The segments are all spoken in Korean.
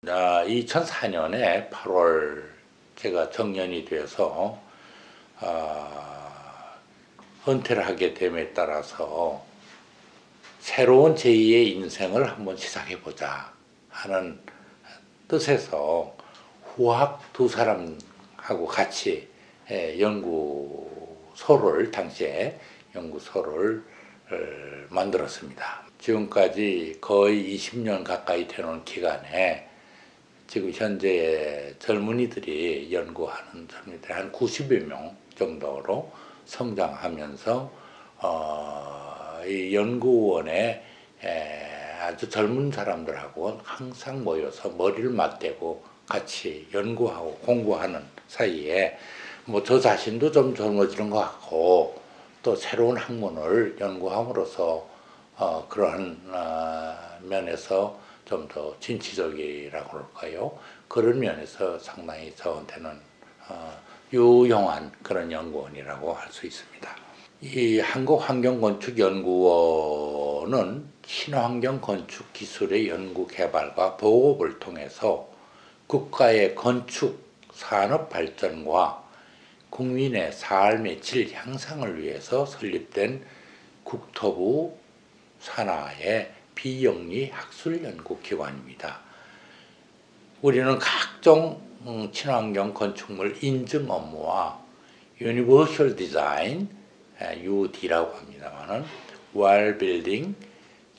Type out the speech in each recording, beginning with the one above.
2004년에 8월 제가 정년이 돼서 은퇴를 하게 됨에 따라서 새로운 제2의 인생을 한번 시작해보자 하는 뜻에서 후학 두 사람하고 같이 당시에 연구소를 만들었습니다. 지금까지 거의 20년 가까이 되는 기간에 지금 현재 젊은이들이 연구하는 젊은이들이 한 90여 명 정도로 성장하면서 이 연구원에 아주 젊은 사람들하고 항상 모여서 머리를 맞대고 같이 연구하고 공부하는 사이에 뭐 저 자신도 좀 젊어지는 것 같고 또 새로운 학문을 연구함으로써 그러한 면에서 좀 더 진취적이라고 할까요? 그런 면에서 상당히 저한테는 유용한 그런 연구원이라고 할 수 있습니다. 이 한국환경건축연구원은 친환경 건축 기술의 연구 개발과 보급을 통해서 국가의 건축 산업 발전과 국민의 삶의 질 향상을 위해서 설립된 국토부 산하의 비영리 학술 연구기관입니다. 우리는 각종 친환경 건축물 인증 업무와 유니버셜 디자인, UD라고 합니다만은 월 빌딩,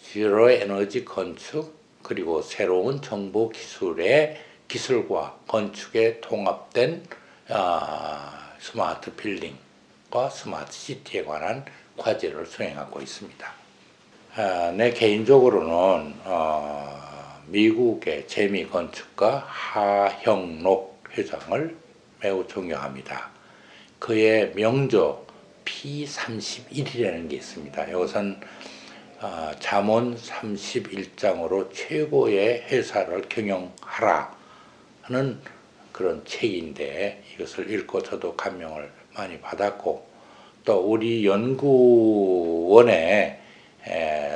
제로 에너지 건축, 그리고 새로운 정보 기술과 건축에 통합된 스마트 빌딩과 스마트 시티에 관한 과제를 수행하고 있습니다. 내 개인적으로는 미국의 재미건축가 하형록 회장을 매우 존경합니다. 그의 명조 P31이라는 게 있습니다. 이것은 잠언 31장으로 최고의 회사를 경영하라 하는 그런 책인데 이것을 읽고 저도 감명을 많이 받았고 또 우리 연구원의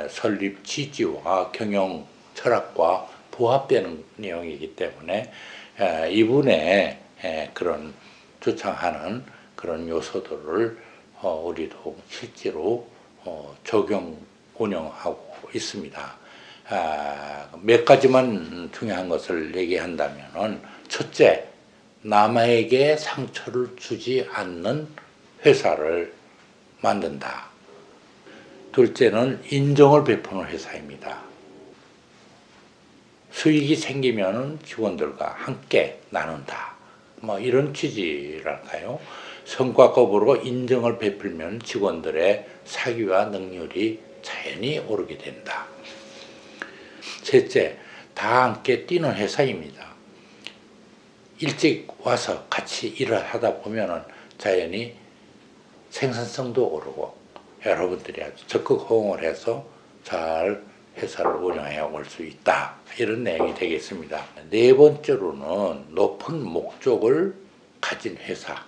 설립 취지와 경영 철학과 부합되는 내용이기 때문에 이분의 그런 주창하는 그런 요소들을 우리도 실제로 적용 운영하고 있습니다. 몇 가지만 중요한 것을 얘기한다면은 첫째, 남에게 상처를 주지 않는 회사를 만든다. 둘째는 인정을 베푸는 회사입니다. 수익이 생기면 직원들과 함께 나눈다. 뭐 이런 취지랄까요? 성과급으로 인정을 베풀면 직원들의 사기와 능률이 자연히 오르게 된다. 셋째, 다 함께 뛰는 회사입니다. 일찍 와서 같이 일을 하다 보면 자연히 생산성도 오르고 여러분들이 아주 적극 호응을 해서 잘 회사를 운영해 올 수 있다. 이런 내용이 되겠습니다. 네 번째로는 높은 목적을 가진 회사.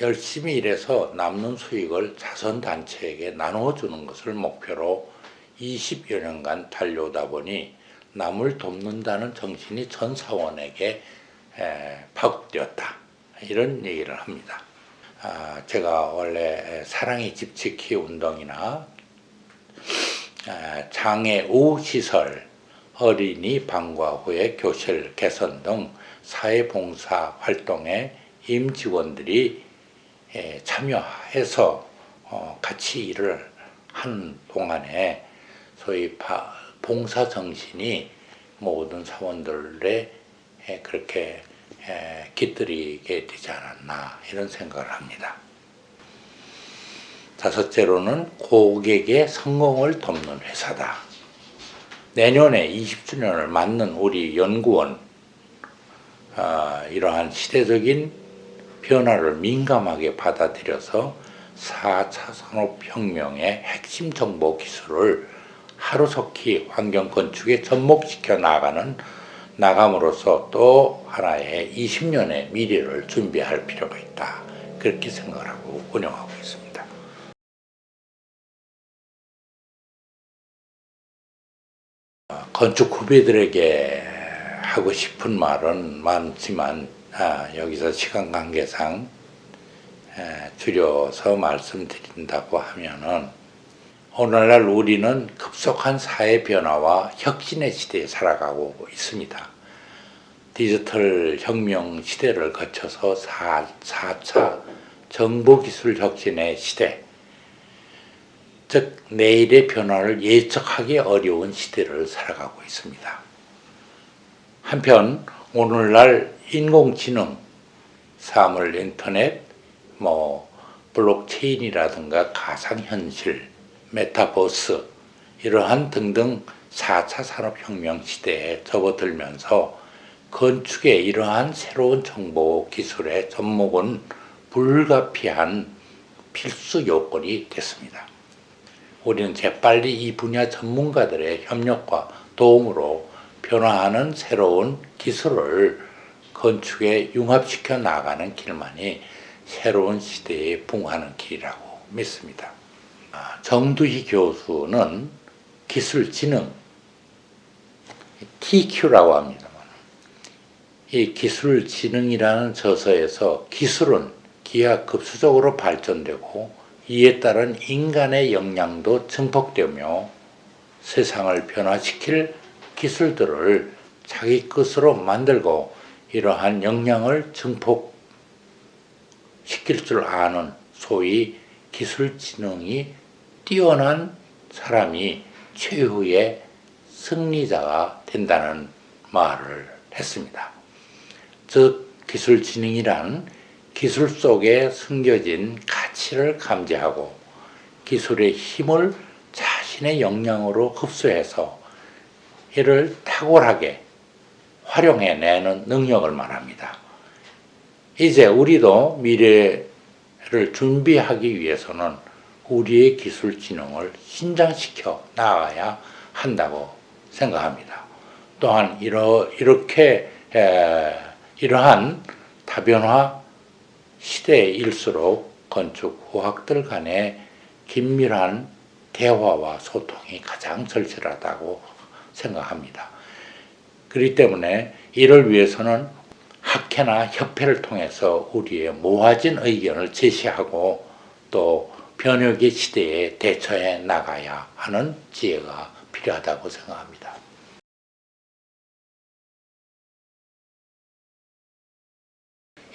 열심히 일해서 남는 수익을 자선단체에게 나누어주는 것을 목표로 20여 년간 달려오다 보니 남을 돕는다는 정신이 전 사원에게 파급되었다. 이런 얘기를 합니다. 제가 원래 사랑의 집지키 운동이나 장애 우호 시설, 어린이 방과 후의 교실 개선 등 사회봉사 활동에 임직원들이 참여해서 같이 일을 하는 동안에 소위 봉사 정신이 모든 사원들의 그렇게 깃들이게 되지 않았나 이런 생각을 합니다. 다섯째로는 고객의 성공을 돕는 회사다. 내년에 20주년을 맞는 우리 연구원 이러한 시대적인 변화를 민감하게 받아들여서 4차 산업혁명의 핵심 정보 기술을 하루속히 환경건축에 접목시켜 나감으로써 또 하나의 20년의 미래를 준비할 필요가 있다. 그렇게 생각을 하고 운영하고 있습니다. 건축 후배들에게 하고 싶은 말은 많지만 여기서 시간 관계상 줄여서 말씀드린다고 하면은 오늘날 우리는 급속한 사회 변화와 혁신의 시대에 살아가고 있습니다. 디지털 혁명 시대를 거쳐서 4차 정보기술 혁신의 시대, 즉 내일의 변화를 예측하기 어려운 시대를 살아가고 있습니다. 한편 오늘날 인공지능, 사물 인터넷, 블록체인이라든가 가상현실, 메타버스 이러한 등등 4차 산업혁명 시대에 접어들면서 건축의 이러한 새로운 정보 기술의 접목은 불가피한 필수 요건이 됐습니다. 우리는 재빨리 이 분야 전문가들의 협력과 도움으로 변화하는 새로운 기술을 건축에 융합시켜 나가는 길만이 새로운 시대에 부응하는 길이라고 믿습니다. 정두희 교수는 기술지능, TQ라고 합니다만, 이 기술지능이라는 저서에서 기술은 기하급수적으로 발전되고 이에 따른 인간의 역량도 증폭되며 세상을 변화시킬 기술들을 자기 것으로 만들고 이러한 역량을 증폭시킬 줄 아는 소위 기술지능이 뛰어난 사람이 최후의 승리자가 된다는 말을 했습니다. 즉 기술지능이란 기술 속에 숨겨진 가치를 감지하고 기술의 힘을 자신의 역량으로 흡수해서 이를 탁월하게 활용해내는 능력을 말합니다. 이제 우리도 미래를 준비하기 위해서는 우리의 기술 지능을 신장시켜 나가야 한다고 생각합니다. 또한 이러한 다변화 시대일수록 건축후학들 간의 긴밀한 대화와 소통이 가장 절실하다고 생각합니다. 그렇기 때문에 이를 위해서는 학회나 협회를 통해서 우리의 모아진 의견을 제시하고 또 변혁의 시대에 대처해 나가야 하는 지혜가 필요하다고 생각합니다.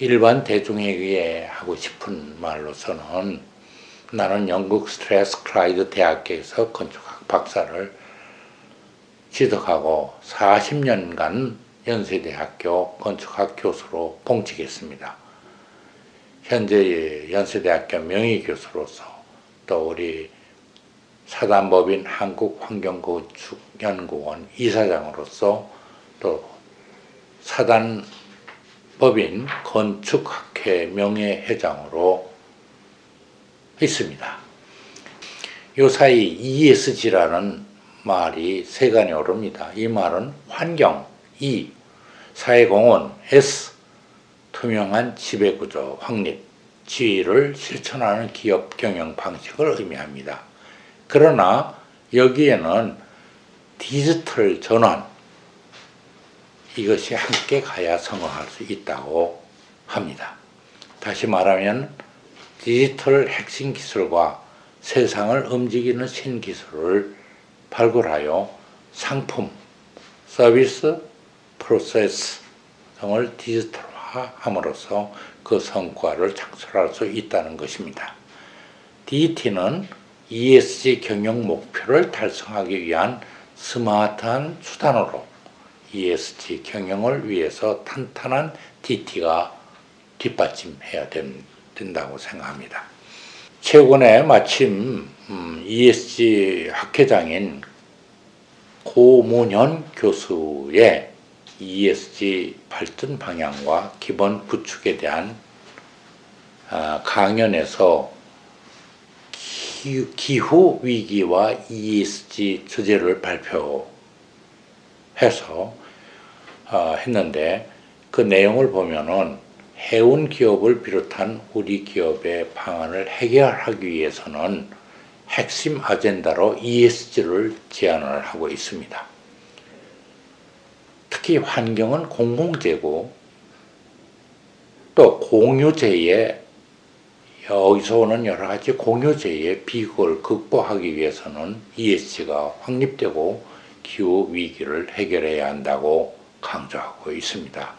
일반 대중에게 하고 싶은 말로서는 나는 영국 스트래스클라이드 대학교에서 건축학 박사를 취득하고 40년간 연세대학교 건축학 교수로 봉직했습니다. 현재 연세대학교 명예교수로서 또 우리 사단법인 한국환경건축연구원 이사장으로서 또 사단법인 건축학회 명예회장으로 있습니다. 요 사이 ESG라는 말이 세간에 오릅니다. 이 말은 환경, E, 사회공헌, S, 투명한 지배구조, 확립, 지위를 실천하는 기업 경영 방식을 의미합니다. 그러나 여기에는 디지털 전환, 이것이 함께 가야 성공할 수 있다고 합니다. 다시 말하면 디지털 핵심 기술과 세상을 움직이는 신기술을 발굴하여 상품, 서비스, 프로세스 등을 디지털화함으로써 그 성과를 창출할 수 있다는 것입니다. DT는 ESG 경영 목표를 달성하기 위한 스마트한 수단으로 ESG 경영을 위해서 탄탄한 DT가 뒷받침해야 된다고 생각합니다. 최근에 마침 ESG 학회장인 고문현 교수의 ESG 발전 방향과 기본 구축에 대한 강연에서 기후 위기와 ESG 주제를 발표해서 했는데 그 내용을 보면은 해운 기업을 비롯한 우리 기업의 방안을 해결하기 위해서는 핵심 아젠다로 ESG를 제안을 하고 있습니다. 특히 환경은 공공재고 또 공유재의 여기서 오는 여러 가지 공유재의 비극을 극복하기 위해서는 ESG가 확립되고 기후 위기를 해결해야 한다고 강조하고 있습니다.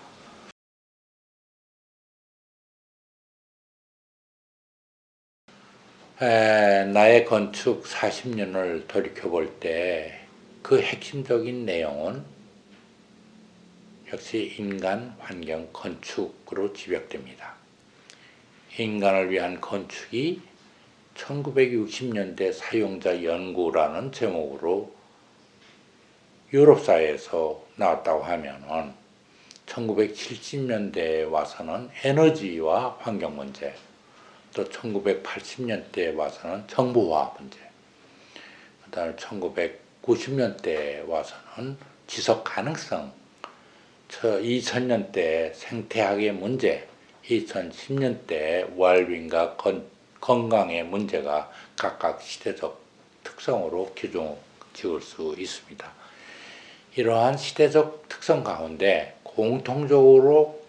나의 건축 40년을 돌이켜볼 때 그 핵심적인 내용은 역시 인간, 환경, 건축으로 집약됩니다. 인간을 위한 건축이 1960년대 사용자 연구라는 제목으로 유럽사회에서 나왔다고 하면은 1970년대에 와서는 에너지와 환경 문제, 또 1980년대에 와서는 정보화 문제, 그 다음에 1990년대에 와서는 지속 가능성, 2000년대 생태학의 문제, 2010년대 웰빙과 건강의 문제가 각각 시대적 특성으로 기준 지을 수 있습니다. 이러한 시대적 특성 가운데 공통적으로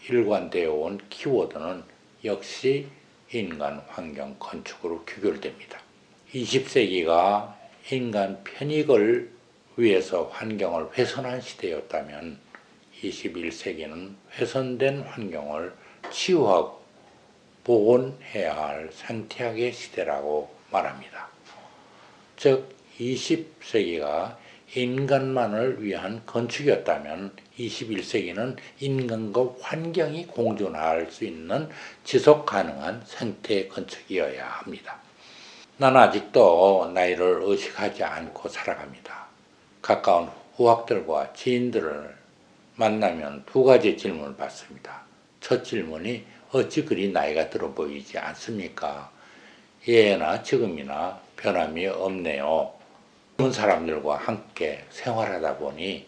일관되어 온 키워드는 역시 인간, 환경, 건축으로 규결됩니다. 20세기가 인간 편익을 위해서 환경을 훼손한 시대였다면 21세기는 훼손된 환경을 치유하고 복원해야 할 생태학의 시대라고 말합니다. 즉 20세기가 인간만을 위한 건축이었다면 21세기는 인간과 환경이 공존할 수 있는 지속 가능한 생태 건축이어야 합니다. 나는 아직도 나이를 의식하지 않고 살아갑니다. 가까운 후학들과 지인들을 만나면 두 가지 질문을 받습니다. 첫 질문이 어찌 그리 나이가 들어 보이지 않습니까? 예나 지금이나 변함이 없네요. 젊은 사람들과 함께 생활하다 보니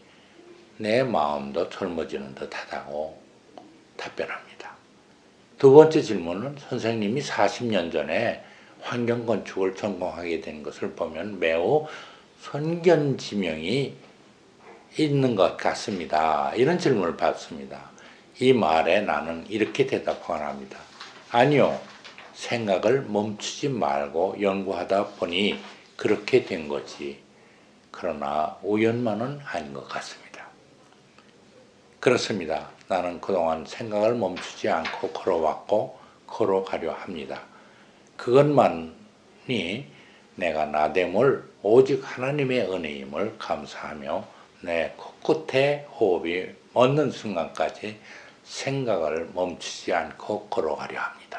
내 마음도 젊어지는 듯하다고 답변합니다. 두 번째 질문은 선생님이 40년 전에 환경건축을 전공하게 된 것을 보면 매우 선견지명이 있는 것 같습니다. 이런 질문을 받습니다. 이 말에 나는 이렇게 대답하곤 합니다. 아니요, 생각을 멈추지 말고 연구하다 보니 그렇게 된 거지. 그러나 우연만은 아닌 것 같습니다. 그렇습니다. 나는 그동안 생각을 멈추지 않고 걸어왔고 걸어가려 합니다. 그것만이 내가 나됨을 오직 하나님의 은혜임을 감사하며 내 코끝에 호흡이 멎는 순간까지 생각을 멈추지 않고 걸어가려 합니다.